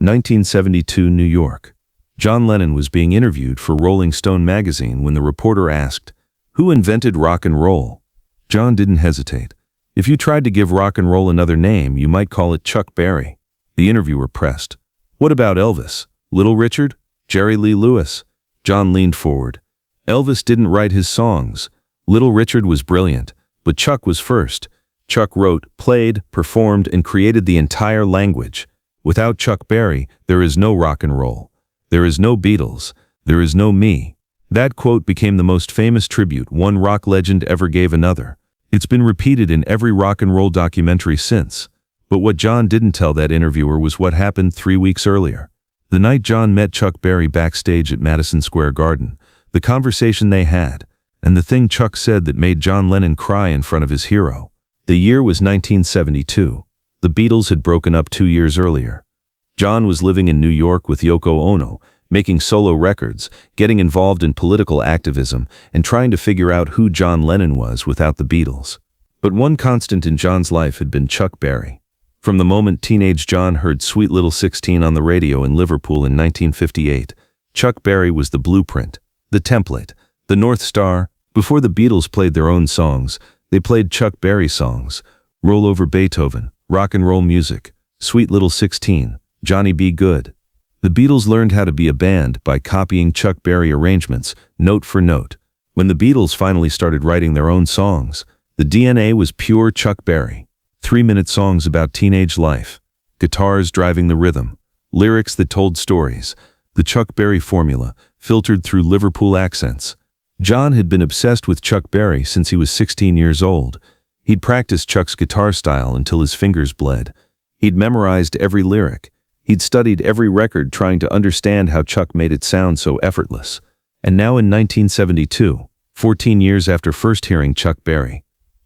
1972 New York. John Lennon was being interviewed for Rolling Stone magazine when the reporter asked, "Who invented rock and roll?" John didn't hesitate. "If you tried to give rock and roll another name, you might call it Chuck Berry." The interviewer pressed, "What about Elvis? Little Richard? Jerry Lee Lewis?" John leaned forward. "Elvis didn't write his songs. Little Richard was brilliant, but Chuck was first. Chuck wrote, played, performed, and created the entire language. Without Chuck Berry, there is no rock and roll. There is no Beatles. There is no me." That quote became the most famous tribute one rock legend ever gave another. It's been repeated in every rock and roll documentary since. But what John didn't tell that interviewer was what happened 3 weeks earlier. The night John met Chuck Berry backstage at Madison Square Garden, the conversation they had, and the thing Chuck said that made John Lennon cry in front of his hero. The year was 1972. The Beatles had broken up 2 years earlier. John was living in New York with Yoko Ono, making solo records, getting involved in political activism, and trying to figure out who John Lennon was without the Beatles. But one constant in John's life had been Chuck Berry. From the moment teenage John heard Sweet Little 16 on the radio in Liverpool in 1958, Chuck Berry was the blueprint, the template, the North Star. Before the Beatles played their own songs, they played Chuck Berry songs: Roll Over Beethoven, Rock and Roll Music, Sweet Little 16, Johnny B. Good. The Beatles learned how to be a band by copying Chuck Berry arrangements, note for note. When the Beatles finally started writing their own songs, the DNA was pure Chuck Berry. 3-minute songs about teenage life, guitars driving the rhythm, lyrics that told stories, the Chuck Berry formula, filtered through Liverpool accents. John had been obsessed with Chuck Berry since he was 16 years old. He'd practiced Chuck's guitar style until his fingers bled. He'd memorized every lyric. He'd studied every record trying to understand how Chuck made it sound so effortless. And now in 1972, 14 years after first hearing Chuck Berry,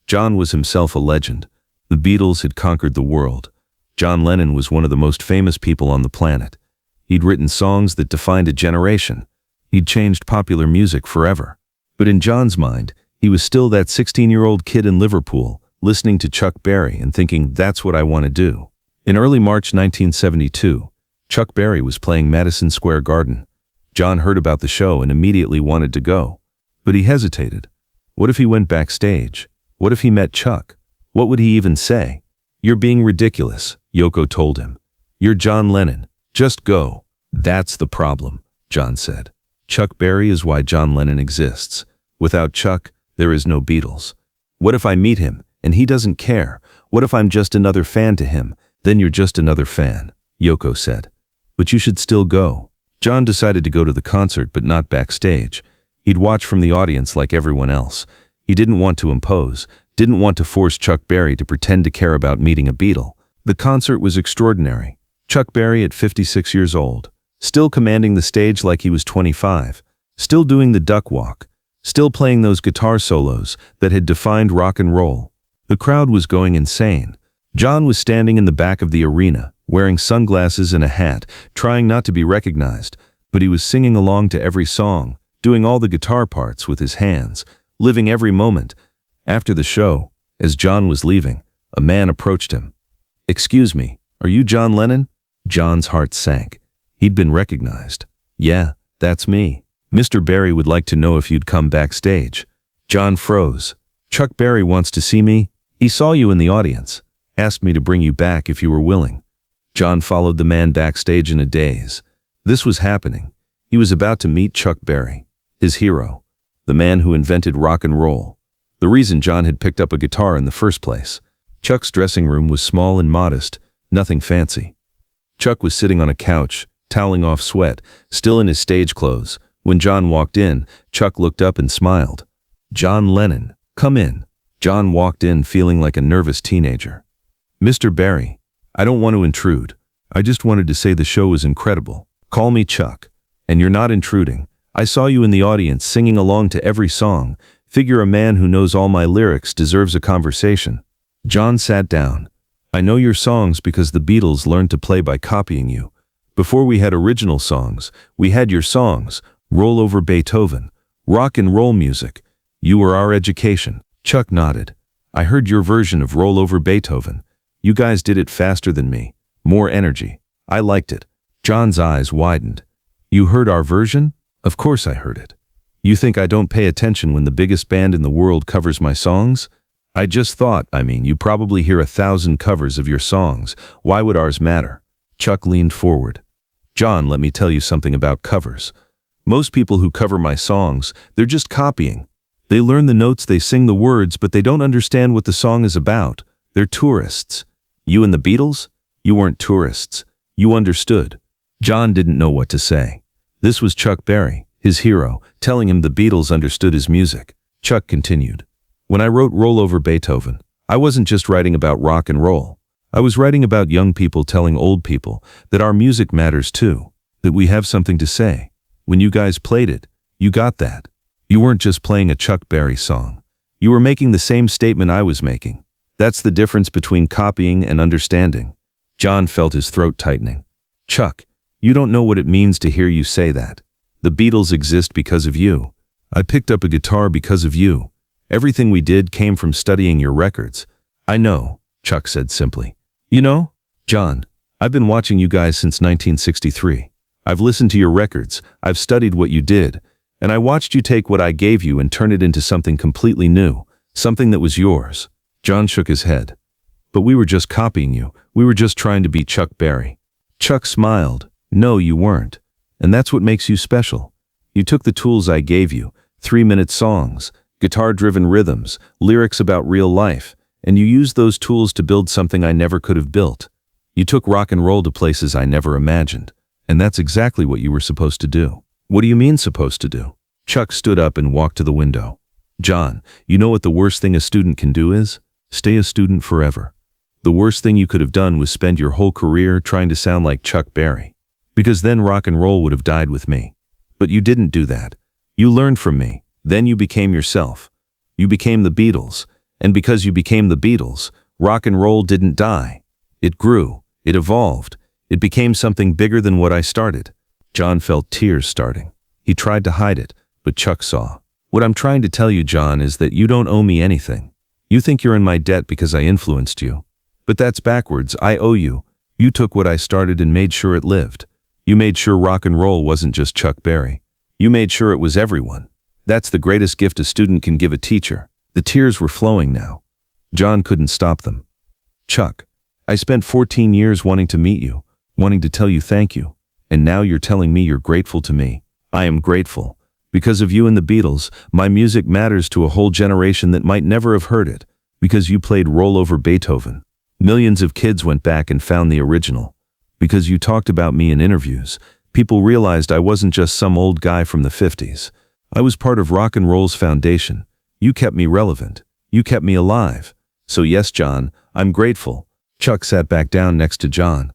John was himself a legend. The Beatles had conquered the world. John Lennon was one of the most famous people on the planet. He'd written songs that defined a generation. He'd changed popular music forever. But in John's mind, he was still that 16-year-old kid in Liverpool, listening to Chuck Berry and thinking, "That's what I want to do." In early March 1972, Chuck Berry was playing Madison Square Garden. John heard about the show and immediately wanted to go. But he hesitated. What if he went backstage? What if he met Chuck? What would he even say? "You're being ridiculous," Yoko told him. "You're John Lennon. Just go." "That's the problem," John said. "Chuck Berry is why John Lennon exists. Without Chuck, there is no Beatles. What if I meet him and he doesn't care? What if I'm just another fan to him?" "Then you're just another fan," Yoko said. "But you should still go." John decided to go to the concert but not backstage. He'd watch from the audience like everyone else. He didn't want to impose, didn't want to force Chuck Berry to pretend to care about meeting a Beatle. The concert was extraordinary. Chuck Berry at 56 years old, still commanding the stage like he was 25, still doing the duck walk, still playing those guitar solos that had defined rock and roll. The crowd was going insane. John was standing in the back of the arena, wearing sunglasses and a hat, trying not to be recognized, but he was singing along to every song, doing all the guitar parts with his hands, living every moment. After the show, as John was leaving, a man approached him. "Excuse me, are you John Lennon?" John's heart sank. He'd been recognized. "Yeah, that's me. Mr. Berry would like to know if you'd come backstage." John froze. "Chuck Berry wants to see me. He saw you in the audience. Asked me to bring you back if you were willing." John followed the man backstage in a daze. This was happening. He was about to meet Chuck Berry, his hero, the man who invented rock and roll, the reason John had picked up a guitar in the first place. Chuck's dressing room was small and modest, nothing fancy. Chuck was sitting on a couch, toweling off sweat, still in his stage clothes. When John walked in, Chuck looked up and smiled. "John Lennon, come in." John walked in feeling like a nervous teenager. "Mr. Berry, I don't want to intrude. I just wanted to say the show was incredible. Call me Chuck. And you're not intruding. I saw you in the audience singing along to every song. Figure a man who knows all my lyrics deserves a conversation." John sat down. "I know your songs because the Beatles learned to play by copying you. Before we had original songs, we had your songs, Roll Over Beethoven, rock and roll music. You were our education." Chuck nodded. "I heard your version of Roll Over Beethoven. You guys did it faster than me. More energy. I liked it." John's eyes widened. You heard our version? Of course I heard it. You think I don't pay attention when the biggest band in the world covers my songs? I just thought, you probably hear 1,000 covers of your songs. Why would ours matter? Chuck leaned forward. John, let me tell you something about covers. Most people who cover my songs, they're just copying. They learn the notes, they sing the words, but they don't understand what the song is about. They're tourists. You and the Beatles? You weren't tourists. You understood. John didn't know what to say. This was Chuck Berry, his hero, telling him the Beatles understood his music. Chuck continued. When I wrote Roll Over Beethoven, I wasn't just writing about rock and roll. I was writing about young people telling old people that our music matters too, that we have something to say. When you guys played it, you got that. You weren't just playing a Chuck Berry song. You were making the same statement I was making. That's the difference between copying and understanding. John felt his throat tightening. Chuck, you don't know what it means to hear you say that. The Beatles exist because of you. I picked up a guitar because of you. Everything we did came from studying your records. I know, Chuck said simply. You know, John, I've been watching you guys since 1963. I've listened to your records, I've studied what you did, and I watched you take what I gave you and turn it into something completely new, something that was yours. John shook his head. But we were just copying you. We were just trying to be Chuck Berry. Chuck smiled. No, you weren't. And that's what makes you special. You took the tools I gave you, 3-minute songs, guitar-driven rhythms, lyrics about real life, and you used those tools to build something I never could have built. You took rock and roll to places I never imagined. And that's exactly what you were supposed to do. What do you mean supposed to do? Chuck stood up and walked to the window. John, you know what the worst thing a student can do is? Stay a student forever. The worst thing you could have done was spend your whole career trying to sound like Chuck Berry. Because then rock and roll would have died with me. But you didn't do that. You learned from me. Then you became yourself. You became the Beatles. And because you became the Beatles, rock and roll didn't die. It grew. It evolved. It became something bigger than what I started. John felt tears starting. He tried to hide it, but Chuck saw. What I'm trying to tell you, John, is that you don't owe me anything. You think you're in my debt because I influenced you. But that's backwards. I owe you. You took what I started and made sure it lived. You made sure rock and roll wasn't just Chuck Berry. You made sure it was everyone. That's the greatest gift a student can give a teacher. The tears were flowing now. John couldn't stop them. Chuck, I spent 14 years wanting to meet you, wanting to tell you thank you. And now you're telling me you're grateful to me. I am grateful. Because of you and the Beatles, my music matters to a whole generation that might never have heard it. Because you played Roll Over Beethoven. Millions of kids went back and found the original. Because you talked about me in interviews, people realized I wasn't just some old guy from the 50s. I was part of rock and roll's foundation. You kept me relevant. You kept me alive. So yes, John, I'm grateful. Chuck sat back down next to John.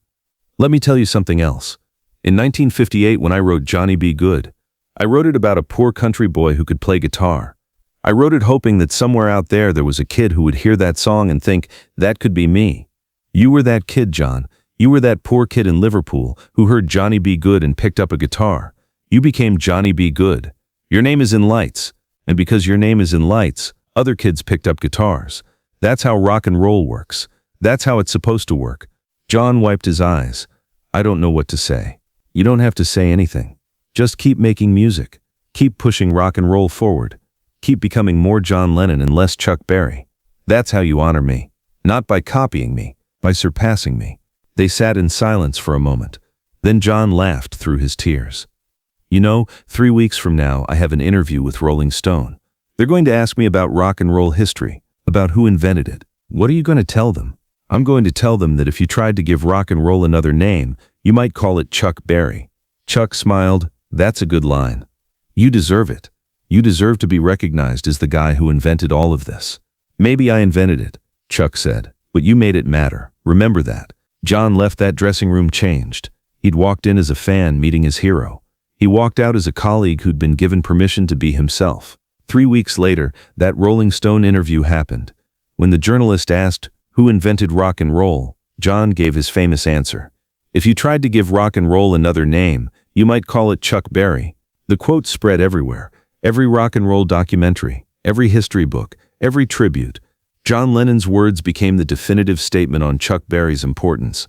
Let me tell you something else. In 1958, when I wrote Johnny Be Good, I wrote it about a poor country boy who could play guitar. I wrote it hoping that somewhere out there was a kid who would hear that song and think, that could be me. You were that kid, John. You were that poor kid in Liverpool who heard Johnny Be Good and picked up a guitar. You became Johnny Be Good. Your name is in lights. And because your name is in lights, other kids picked up guitars. That's how rock and roll works. That's how it's supposed to work. John wiped his eyes. I don't know what to say. You don't have to say anything. Just keep making music. Keep pushing rock and roll forward. Keep becoming more John Lennon and less Chuck Berry. That's how you honor me. Not by copying me, by surpassing me. They sat in silence for a moment. Then John laughed through his tears. You know, 3 weeks from now, I have an interview with Rolling Stone. They're going to ask me about rock and roll history, about who invented it. What are you going to tell them? I'm going to tell them that if you tried to give rock and roll another name, you might call it Chuck Berry. Chuck smiled. That's a good line. You deserve it. You deserve to be recognized as the guy who invented all of this. Maybe I invented it, Chuck said, but you made it matter. Remember that. John left that dressing room changed. He'd walked in as a fan meeting his hero. He walked out as a colleague who'd been given permission to be himself. 3 weeks later, that Rolling Stone interview happened. When the journalist asked, who invented rock and roll, John gave his famous answer. If you tried to give rock and roll another name, you might call it Chuck Berry. The quote spread everywhere. Every rock and roll documentary, every history book, every tribute. John Lennon's words became the definitive statement on Chuck Berry's importance.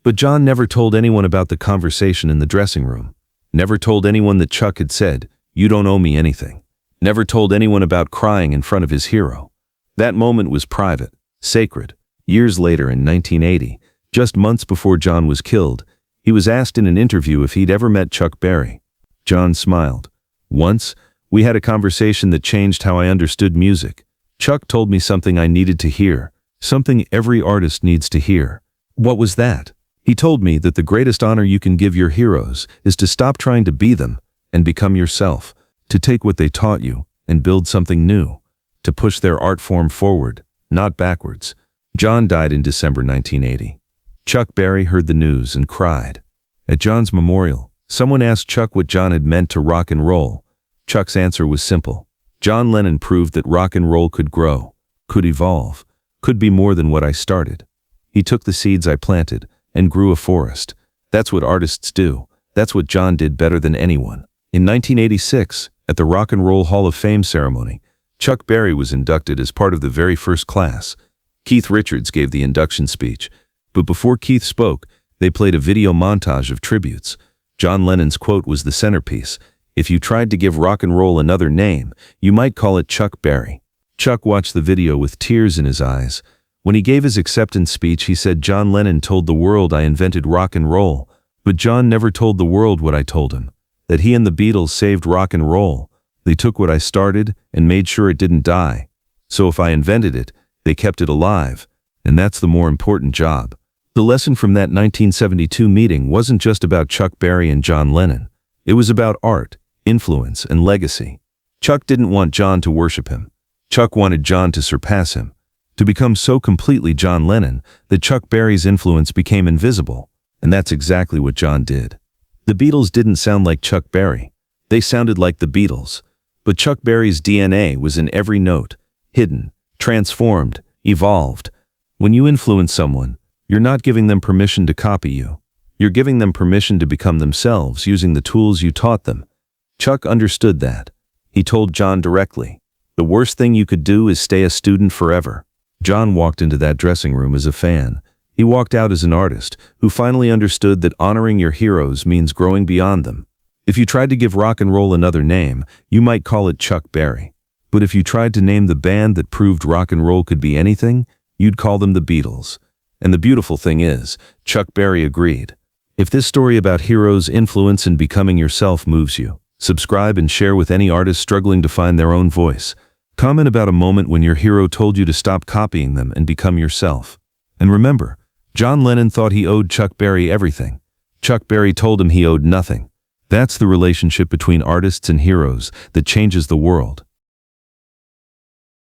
But John never told anyone about the conversation in the dressing room. Never told anyone that Chuck had said, "You don't owe me anything." Never told anyone about crying in front of his hero. That moment was private, sacred. Years later, in 1980, just months before John was killed, he was asked in an interview if he'd ever met Chuck Berry. John smiled. "Once, we had a conversation that changed how I understood music. Chuck told me something I needed to hear, something every artist needs to hear." "What was that?" "He told me that the greatest honor you can give your heroes is to stop trying to be them and become yourself, to take what they taught you and build something new, to push their art form forward, not backwards." John died in December 1980. Chuck Berry heard the news and cried. At John's memorial, someone asked Chuck what John had meant to rock and roll. Chuck's answer was simple. "John Lennon proved that rock and roll could grow, could evolve, could be more than what I started. He took the seeds I planted and grew a forest." That's what artists do. That's what John did better than anyone. In 1986, at the Rock and Roll Hall of Fame ceremony, Chuck Berry was inducted as part of the very first class. Keith Richards gave the induction speech, but before Keith spoke, they played a video montage of tributes. John Lennon's quote was the centerpiece. "If you tried to give rock and roll another name, you might call it Chuck Berry." Chuck watched the video with tears in his eyes. When he gave his acceptance speech, he said, "John Lennon told the world I invented rock and roll, but John never told the world what I told him, that he and the Beatles saved rock and roll. They took what I started and made sure it didn't die. So if I invented it, they kept it alive, and that's the more important job." The lesson from that 1972 meeting wasn't just about Chuck Berry and John Lennon. It was about art, influence, and legacy. Chuck didn't want John to worship him. Chuck wanted John to surpass him, to become so completely John Lennon that Chuck Berry's influence became invisible, and that's exactly what John did. The Beatles didn't sound like Chuck Berry. They sounded like the Beatles. But Chuck Berry's DNA was in every note, hidden, transformed, evolved. When you influence someone, you're not giving them permission to copy you. You're giving them permission to become themselves using the tools you taught them. Chuck understood that. He told John directly, "The worst thing you could do is stay a student forever." John walked into that dressing room as a fan. He walked out as an artist who finally understood that honoring your heroes means growing beyond them. If you tried to give rock and roll another name, you might call it Chuck Berry. But if you tried to name the band that proved rock and roll could be anything, you'd call them the Beatles. And the beautiful thing is, Chuck Berry agreed. If this story about heroes, influence, and becoming yourself moves you, subscribe and share with any artist struggling to find their own voice. Comment about a moment when your hero told you to stop copying them and become yourself. And remember, John Lennon thought he owed Chuck Berry everything. Chuck Berry told him he owed nothing. That's the relationship between artists and heroes that changes the world.